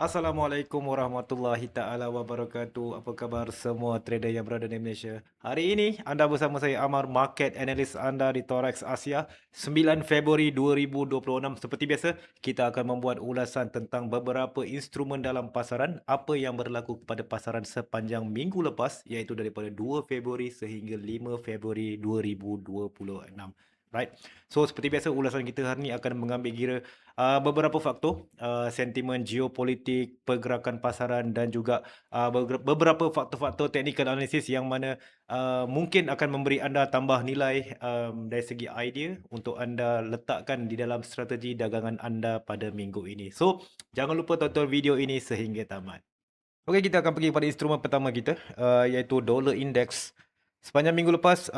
Assalamualaikum warahmatullahi taala wabarakatuh. Apa khabar semua trader yang berada di Malaysia? Hari ini anda bersama saya Amar, market analyst anda di Torex Asia, 9 Februari 2026. Seperti biasa, kita akan membuat ulasan tentang beberapa instrumen dalam pasaran, apa yang berlaku kepada pasaran sepanjang minggu lepas, iaitu daripada 2 Februari sehingga 5 Februari 2026. Right. So seperti biasa, ulasan kita hari ini akan mengambil kira beberapa faktor, sentimen geopolitik, pergerakan pasaran dan juga beberapa faktor-faktor technical analysis yang mana mungkin akan memberi anda tambah nilai dari segi idea untuk anda letakkan di dalam strategi dagangan anda pada minggu ini. So, jangan lupa tonton video ini sehingga tamat. Okey, kita akan pergi pada instrumen pertama kita, iaitu dollar index. Sepanjang minggu lepas,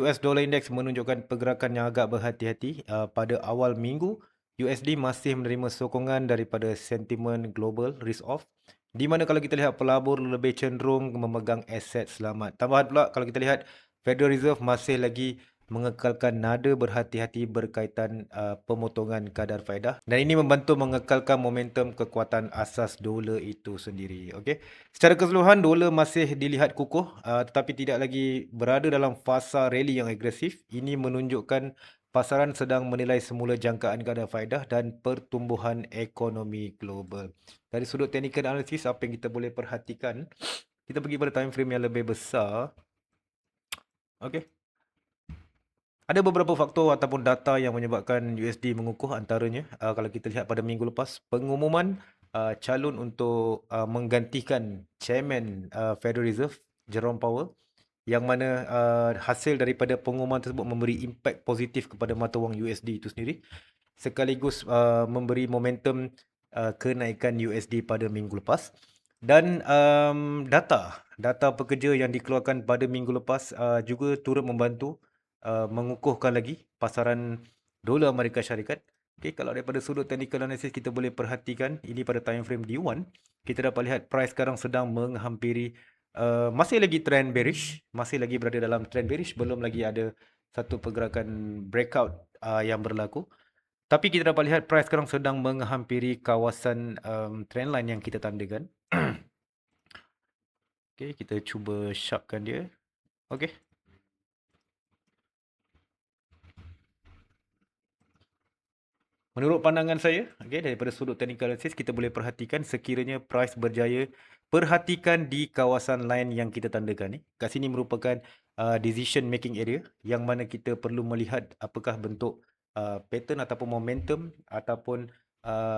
US dollar index menunjukkan pergerakan yang agak berhati-hati. Pada awal minggu, USD masih menerima sokongan daripada sentimen global risk off, di mana kalau kita lihat pelabur lebih cenderung memegang aset selamat. Tambahan pula kalau kita lihat Federal Reserve masih lagi mengekalkan nada berhati-hati berkaitan pemotongan kadar faedah, dan ini membantu mengekalkan momentum kekuatan asas dolar itu sendiri. Okey. Secara keseluruhan dolar masih dilihat kukuh, tetapi tidak lagi berada dalam fasa rally yang agresif. Ini menunjukkan pasaran sedang menilai semula jangkaan kadar faedah dan pertumbuhan ekonomi global. Dari sudut technical analysis, apa yang kita boleh perhatikan, kita pergi pada time frame yang lebih besar. Okey. Ada beberapa faktor ataupun data yang menyebabkan USD mengukuh, antaranya kalau kita lihat pada minggu lepas, pengumuman calon untuk menggantikan Chairman Federal Reserve Jerome Powell, yang mana hasil daripada pengumuman tersebut memberi impak positif kepada mata wang USD itu sendiri, sekaligus memberi momentum kenaikan USD pada minggu lepas. Dan data pekerja yang dikeluarkan pada minggu lepas juga turut membantu mengukuhkan lagi pasaran dolar Amerika Syarikat. Okay, kalau daripada sudut technical analysis kita boleh perhatikan ini pada time frame D1, kita dapat lihat price sekarang sedang menghampiri masih lagi trend bearish, masih lagi berada dalam trend bearish, belum lagi ada satu pergerakan breakout yang berlaku. Tapi kita dapat lihat price sekarang sedang menghampiri kawasan trendline yang kita tandakan. Okay, kita cuba sharpkan dia. Okay. Menurut pandangan saya, okay, daripada sudut technical analysis, kita boleh perhatikan sekiranya price berjaya, perhatikan di kawasan line yang kita tandakan ni. Kat sini merupakan decision making area yang mana kita perlu melihat apakah bentuk pattern ataupun momentum ataupun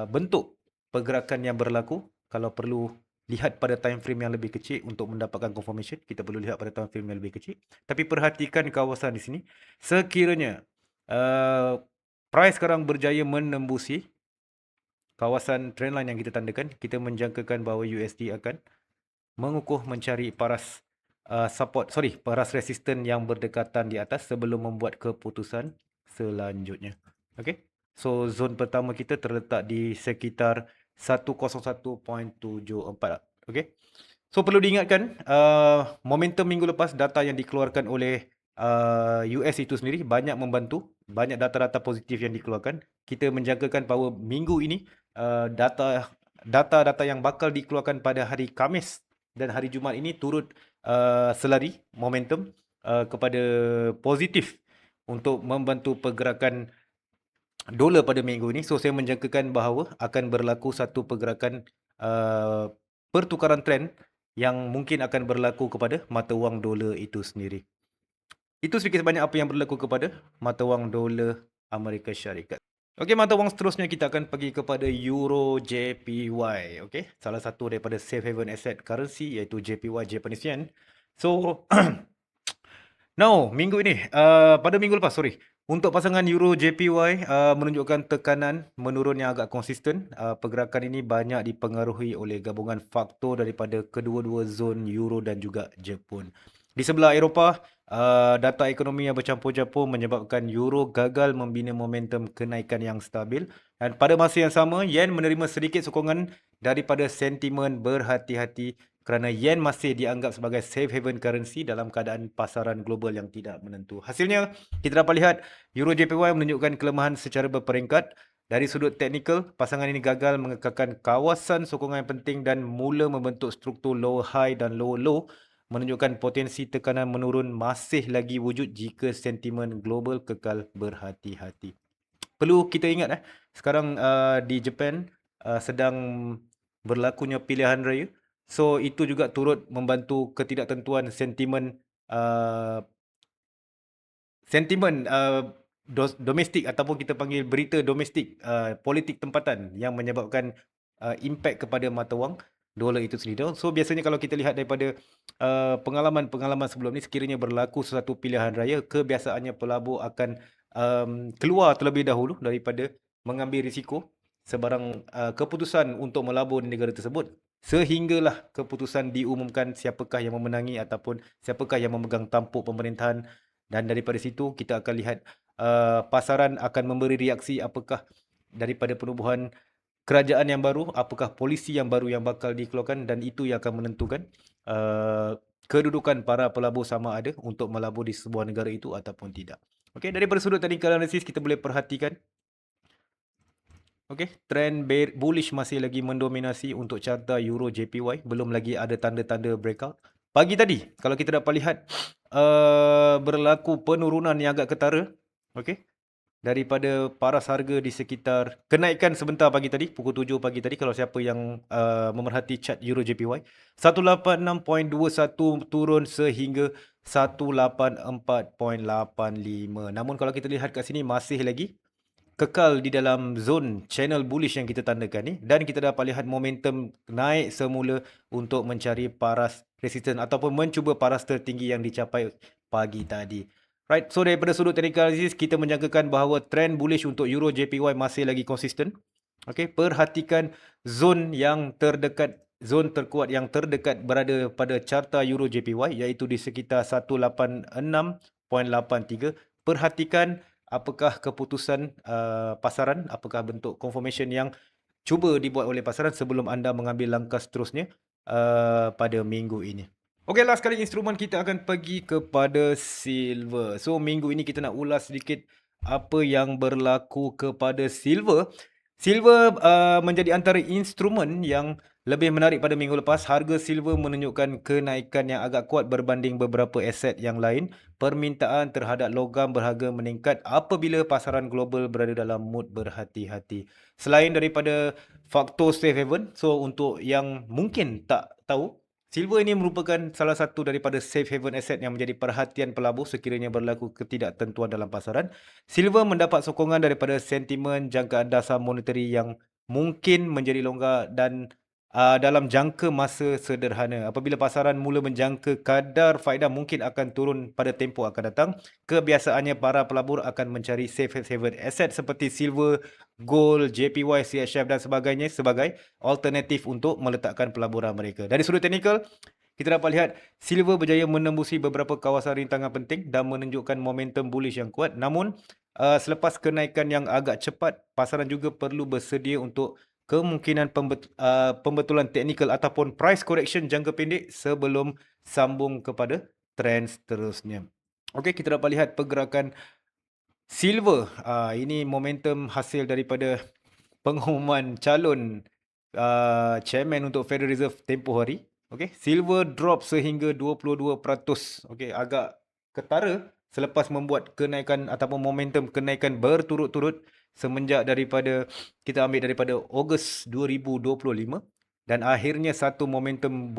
bentuk pergerakan yang berlaku. Kalau perlu lihat pada time frame yang lebih kecil untuk mendapatkan confirmation, kita perlu lihat pada time frame yang lebih kecil. Tapi perhatikan kawasan di sini. Sekiranya price sekarang berjaya menembusi kawasan trendline yang kita tandakan, kita menjangkakan bahawa USD akan mengukuh mencari paras paras resisten yang berdekatan di atas sebelum membuat keputusan selanjutnya. Okey. So zon pertama kita terletak di sekitar 101.74. Okey. So perlu diingatkan, momentum minggu lepas data yang dikeluarkan oleh US itu sendiri banyak membantu, banyak data-data positif yang dikeluarkan. Kita menjangkakan bahawa minggu ini data-data yang bakal dikeluarkan pada hari Khamis dan hari Jumaat ini turut selari momentum kepada positif untuk membantu pergerakan dolar pada minggu ini. So saya menjangkakan bahawa akan berlaku satu pergerakan pertukaran trend yang mungkin akan berlaku kepada mata wang dolar itu sendiri. Itu sedikit sebanyak apa yang berlaku kepada mata wang dolar Amerika Syarikat. Okey, mata wang seterusnya kita akan pergi kepada Euro JPY. Okey, salah satu daripada safe haven asset currency iaitu JPY, Japanese Yen. So now, minggu ini, pada minggu lepas, untuk pasangan Euro JPY menunjukkan tekanan menurun yang agak konsisten. Pergerakan ini banyak dipengaruhi oleh gabungan faktor daripada kedua-dua zon Euro dan juga Jepun. Di sebelah Eropah, data ekonomi yang bercampur-campur menyebabkan Euro gagal membina momentum kenaikan yang stabil. Dan pada masa yang sama, Yen menerima sedikit sokongan daripada sentimen berhati-hati kerana Yen masih dianggap sebagai safe haven currency dalam keadaan pasaran global yang tidak menentu. Hasilnya, kita dapat lihat Euro JPY menunjukkan kelemahan secara berperingkat. Dari sudut teknikal, pasangan ini gagal mengekalkan kawasan sokongan yang penting dan mula membentuk struktur lower high dan lower low, menunjukkan potensi tekanan menurun masih lagi wujud jika sentimen global kekal berhati-hati. Perlu kita ingat sekarang di Japan sedang berlakunya pilihan raya. So itu juga turut membantu ketidaktentuan sentimen uh, domestik ataupun kita panggil berita domestik, politik tempatan yang menyebabkan impak kepada mata wang dolar itu sendiri. So biasanya kalau kita lihat daripada pengalaman-pengalaman sebelum ni, sekiranya berlaku sesuatu pilihan raya, kebiasaannya pelabur akan keluar terlebih dahulu daripada mengambil risiko sebarang keputusan untuk melabur di negara tersebut, sehinggalah keputusan diumumkan siapakah yang memenangi ataupun siapakah yang memegang tampuk pemerintahan. Dan daripada situ kita akan lihat pasaran akan memberi reaksi apakah daripada penubuhan kerajaan yang baru, apakah polisi yang baru yang bakal dikeluarkan, dan itu yang akan menentukan kedudukan para pelabur sama ada untuk melabur di sebuah negara itu ataupun tidak. Okey, daripada sudut technical analysis kita boleh perhatikan trend bullish masih lagi mendominasi untuk carta Euro JPY, belum lagi ada tanda-tanda breakout. Pagi tadi kalau kita dapat lihat berlaku penurunan yang agak ketara, daripada paras harga di sekitar kenaikan sebentar pagi tadi, pukul 7 pagi tadi, kalau siapa yang memerhati chart Euro JPY, 186.21 turun sehingga 184.85. Namun kalau kita lihat kat sini masih lagi kekal di dalam zon channel bullish yang kita tandakan ni, dan kita dapat lihat momentum naik semula untuk mencari paras resistance ataupun mencuba paras tertinggi yang dicapai pagi tadi. Right, so daripada sudut technical analysis kita menjangkakan bahawa trend bullish untuk Euro JPY masih lagi konsisten. Perhatikan zon yang terdekat, zon terkuat yang terdekat berada pada carta Euro JPY iaitu di sekitar 186.83. Perhatikan apakah keputusan pasaran, apakah bentuk confirmation yang cuba dibuat oleh pasaran sebelum anda mengambil langkah seterusnya pada minggu ini. Okey, last kali instrumen kita akan pergi kepada silver. So minggu ini kita nak ulas sedikit apa yang berlaku kepada silver. Silver menjadi antara instrumen yang lebih menarik pada minggu lepas. Harga silver menunjukkan kenaikan yang agak kuat berbanding beberapa aset yang lain. Permintaan terhadap logam berharga meningkat apabila pasaran global berada dalam mood berhati-hati. Selain daripada faktor safe haven, so untuk yang mungkin tak tahu, silver ini merupakan salah satu daripada safe haven asset yang menjadi perhatian pelabur sekiranya berlaku ketidaktentuan dalam pasaran. Silver mendapat sokongan daripada sentimen jangkaan dasar monetary yang mungkin menjadi longgar dan dalam jangka masa sederhana. Apabila pasaran mula menjangka kadar faedah mungkin akan turun pada tempoh akan datang, kebiasaannya para pelabur akan mencari safe haven asset seperti silver, gold, JPY, CHF dan sebagainya sebagai alternatif untuk meletakkan pelaburan mereka. Dari sudut teknikal, kita dapat lihat silver berjaya menembusi beberapa kawasan rintangan penting dan menunjukkan momentum bullish yang kuat. Namun, selepas kenaikan yang agak cepat, pasaran juga perlu bersedia untuk kemungkinan pembetulan teknikal ataupun price correction jangka pendek sebelum sambung kepada trend seterusnya. Okey, kita dapat lihat pergerakan silver. Ini momentum hasil daripada pengumuman calon chairman untuk Federal Reserve tempoh hari. Silver drop sehingga 22%. Agak ketara selepas membuat kenaikan ataupun momentum kenaikan berturut-turut semenjak daripada kita ambil daripada Ogos 2025, dan akhirnya satu momentum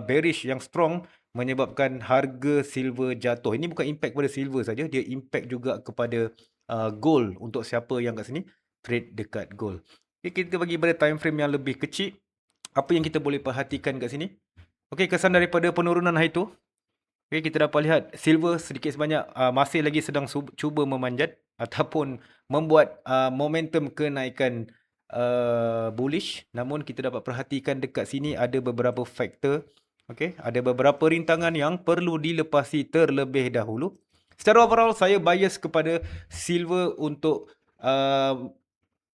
bearish yang strong menyebabkan harga silver jatuh. Ini bukan impact pada silver saja, dia impact juga kepada gold untuk siapa yang kat sini trade dekat gold. Kita bagi pada time frame yang lebih kecil, apa yang kita boleh perhatikan kat sini. Kesan daripada penurunan hari itu, kita dapat lihat silver sedikit sebanyak masih lagi sedang cuba memanjat ataupun membuat momentum kenaikan bullish. Namun kita dapat perhatikan dekat sini ada beberapa faktor, ada beberapa rintangan yang perlu dilepasi terlebih dahulu. Secara overall saya bias kepada silver untuk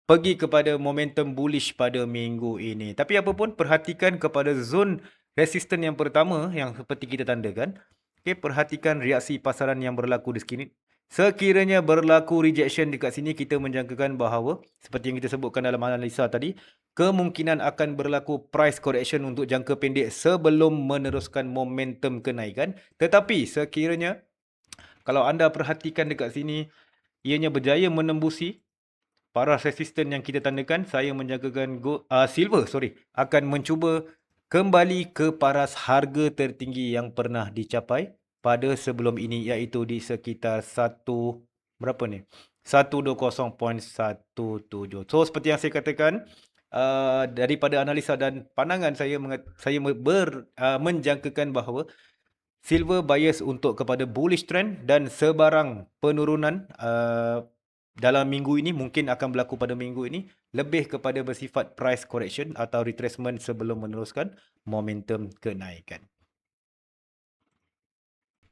pergi kepada momentum bullish pada minggu ini. Tapi apapun, perhatikan kepada zon resisten yang pertama yang seperti kita tandakan. Perhatikan reaksi pasaran yang berlaku di sini. Sekiranya berlaku rejection dekat sini, kita menjangkakan bahawa seperti yang kita sebutkan dalam analisa tadi, kemungkinan akan berlaku price correction untuk jangka pendek sebelum meneruskan momentum kenaikan. Tetapi sekiranya kalau anda perhatikan dekat sini, ianya berjaya menembusi paras resisten yang kita tandakan, saya menjangkakan silver akan mencuba kembali ke paras harga tertinggi yang pernah dicapai pada sebelum ini, iaitu di sekitar berapa ni? 120.17. So seperti yang saya katakan, daripada analisa dan pandangan saya, menjangkakan bahawa silver bias untuk kepada bullish trend dan sebarang penurunan dalam minggu ini mungkin akan berlaku pada minggu ini lebih kepada bersifat price correction atau retracement sebelum meneruskan momentum kenaikan.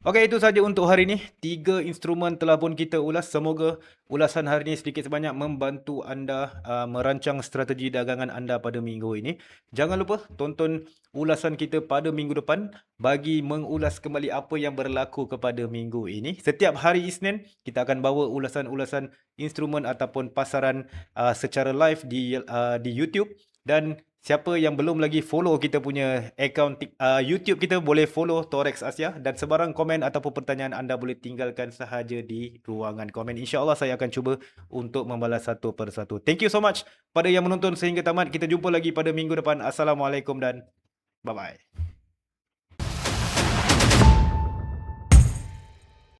Okey, itu saja untuk hari ini. 3 instrumen telah pun kita ulas. Semoga ulasan hari ini sedikit sebanyak membantu anda merancang strategi dagangan anda pada minggu ini. Jangan lupa tonton ulasan kita pada minggu depan bagi mengulas kembali apa yang berlaku kepada minggu ini. Setiap hari Isnin, kita akan bawa ulasan-ulasan instrumen ataupun pasaran secara live di YouTube. Dan siapa yang belum lagi follow kita punya akaun YouTube kita, boleh follow Torex Asia, dan sebarang komen ataupun pertanyaan anda boleh tinggalkan sahaja di ruangan komen. InsyaAllah saya akan cuba untuk membalas satu persatu. Thank you so much pada yang menonton sehingga tamat. Kita jumpa lagi pada minggu depan. Assalamualaikum dan bye-bye.